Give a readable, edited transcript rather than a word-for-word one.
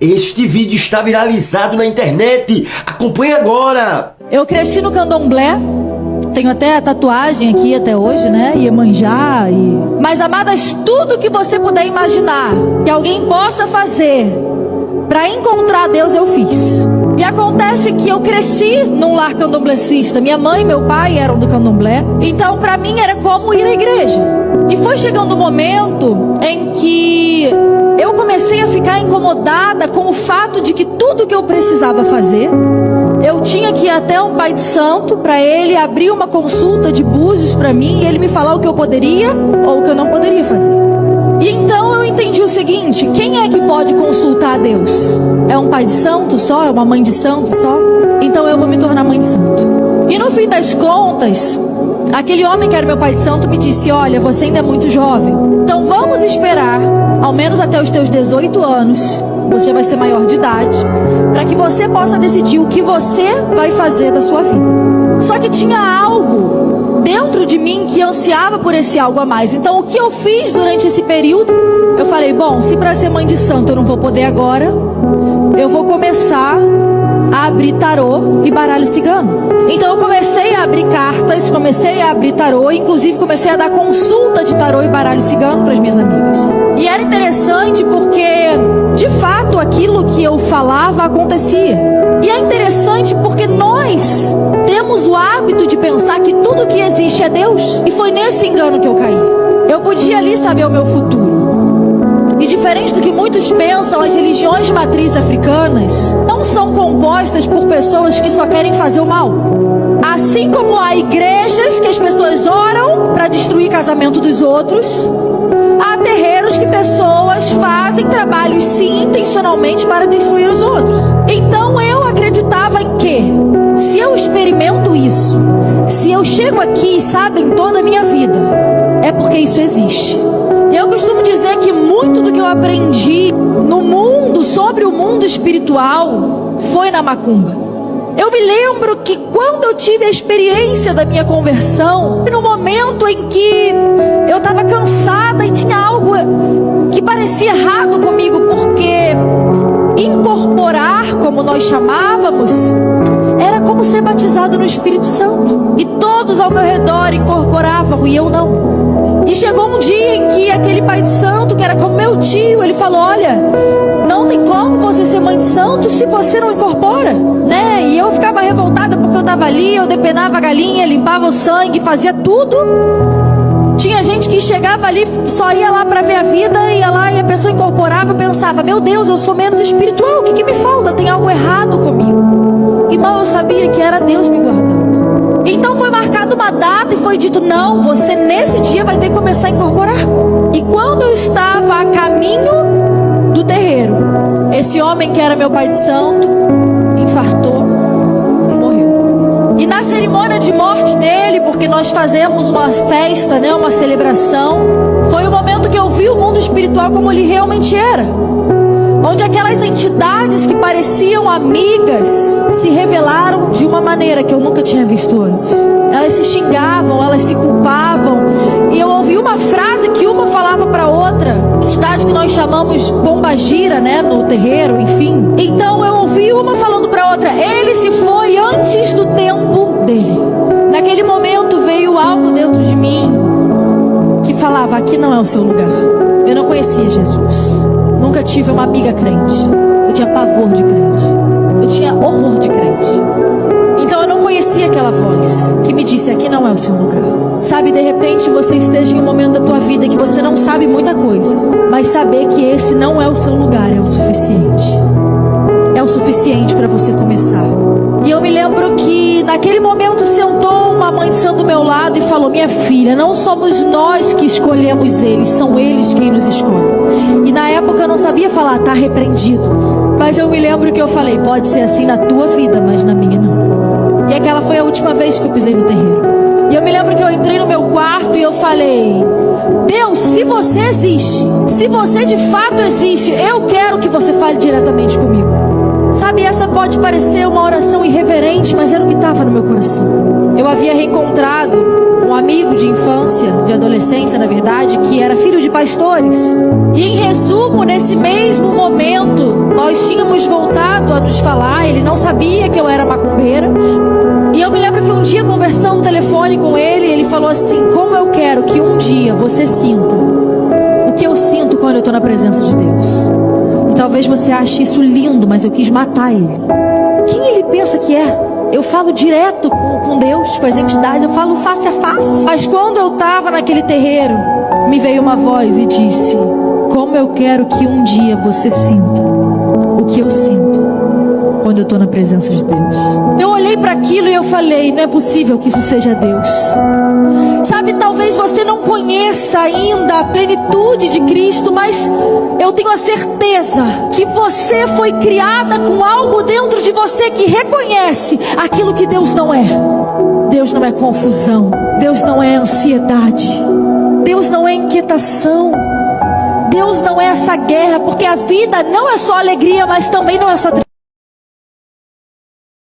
Este vídeo está viralizado na internet. Acompanhe agora. Eu cresci no candomblé. Tenho até a tatuagem aqui até hoje, né? Iemanjá e... Mas, amadas, tudo que você puder imaginar que alguém possa fazer para encontrar Deus, eu fiz. E acontece que eu cresci num lar candomblecista. Minha mãe e meu pai eram do candomblé. Então, para mim, era como ir à igreja. E foi chegando um momento em que eu comecei a ficar incomodada com o fato de que tudo que eu precisava fazer, eu tinha que ir até um pai de santo para ele abrir uma consulta de búzios para mim e ele me falar o que eu poderia ou o que eu não poderia fazer. E então eu entendi o seguinte: quem é que pode consultar a Deus? É um pai de santo só? É uma mãe de santo só? Então eu vou me tornar mãe de santo. E no fim das contas, aquele homem que era meu pai de santo me disse: olha, você ainda é muito jovem, então vamos esperar ao menos até os teus 18 anos, você já vai ser maior de idade, para que você possa decidir o que você vai fazer da sua vida. Só que tinha algo dentro de mim que ansiava por esse algo a mais. Então o que eu fiz durante esse período? Eu falei, bom, se para ser mãe de santo eu não vou poder agora, eu vou começar a abrir tarô e baralho cigano. Então eu comecei a abrir cartas, comecei a abrir tarô, inclusive comecei a dar consulta de tarô e baralho cigano para as minhas amigas. E era interessante porque, de fato, aquilo que eu falava acontecia. E é interessante porque nós temos o hábito de pensar que tudo que existe é Deus. E foi nesse engano que eu caí. Eu podia ali saber o meu futuro. E diferente do que muitos pensam, as religiões de matriz africanas não são compostas por pessoas que só querem fazer o mal. Assim como há igrejas que as pessoas oram para destruir casamento dos outros, há terreiros que pessoas fazem trabalhos sim intencionalmente para destruir os outros. Então eu acreditava em que, se eu experimento isso, se eu chego aqui e sabem toda a minha vida, é porque isso existe. Eu costumo dizer que muito do que eu aprendi no mundo, sobre o mundo espiritual, foi na macumba. Eu me lembro que quando eu tive a experiência da minha conversão, no momento em que eu estava cansada e tinha algo que parecia errado comigo, porque incorporar, como nós chamávamos, era como ser batizado no Espírito Santo. E todos ao meu redor incorporavam e eu não. E chegou um dia em que aquele pai de santo, que era como meu tio, ele falou, olha, não tem como você ser mãe de santo se você não incorpora, né? E eu ficava revoltada porque eu estava ali, eu depenava a galinha, limpava o sangue, fazia tudo. Tinha gente que chegava ali, só ia lá para ver a vida, ia lá e a pessoa incorporava, eu pensava, meu Deus, eu sou menos espiritual, o que me falta? Tem algo errado comigo. E mal eu sabia que era Deus me guardando. Então foi marcada uma data e foi dito, não, você nesse dia vai ter que começar a incorporar. E quando eu estava a caminho do terreiro, esse homem que era meu pai de santo infartou e morreu. E na cerimônia de morte dele, porque nós fazemos uma festa, né, uma celebração, foi o momento que eu vi o mundo espiritual como ele realmente era. Onde aquelas entidades que pareciam amigas se revelaram de uma maneira que eu nunca tinha visto antes. Elas se xingavam, elas se culpavam. E eu ouvi uma frase que uma falava para outra, entidade que nós chamamos pombagira, né, no terreiro, enfim. Então eu ouvi uma falando para outra, ele se foi antes do tempo dele. Naquele momento veio algo dentro de mim que falava, aqui não é o seu lugar. Eu não conhecia Jesus. Nunca tive uma amiga crente. Eu tinha pavor de crente. Eu tinha horror de crente. Então eu não conhecia aquela voz que me disse, aqui não é o seu lugar. Sabe, de repente você esteja em um momento da tua vida que você não sabe muita coisa, mas saber que esse não é o seu lugar é o suficiente. É o suficiente para você começar. E eu me lembro que naquele momento sentou uma mãe de santo do meu lado e falou, minha filha, não somos nós que escolhemos eles, são eles quem nos escolhem. E na época eu não sabia falar, tá repreendido. Mas eu me lembro que eu falei, pode ser assim na tua vida, mas na minha não. E aquela foi a última vez que eu pisei no terreiro. E eu me lembro que eu entrei no meu quarto e eu falei, Deus, se você existe, se você de fato existe, eu quero que você fale diretamente comigo. Sabe, essa pode parecer uma oração irreverente, mas era o que estava no meu coração. Eu havia reencontrado um amigo de infância, de adolescência na verdade, que era filho de pastores. E em resumo, nesse mesmo momento, nós Deus voltado a nos falar. Ele não sabia que eu era macumbeira. E eu me lembro que um dia, conversando no telefone com ele, ele falou assim: como eu quero que um dia você sinta o que eu sinto quando eu estou na presença de Deus. E talvez você ache isso lindo, mas eu quis matar ele. Quem ele pensa que é? Eu falo direto com Deus, com as entidades, eu falo face a face. Mas quando eu estava naquele terreiro, me veio uma voz e disse: como eu quero que um dia você sinta o que eu sinto quando eu estou na presença de Deus. Eu olhei para aquilo e eu falei: não é possível que isso seja Deus. Sabe, talvez você não conheça ainda a plenitude de Cristo, mas eu tenho a certeza que você foi criada com algo dentro de você que reconhece aquilo que Deus não é. Deus não é confusão, Deus não é ansiedade, Deus não é inquietação, Deus não é essa guerra, porque a vida não é só alegria, mas também não é só tristeza.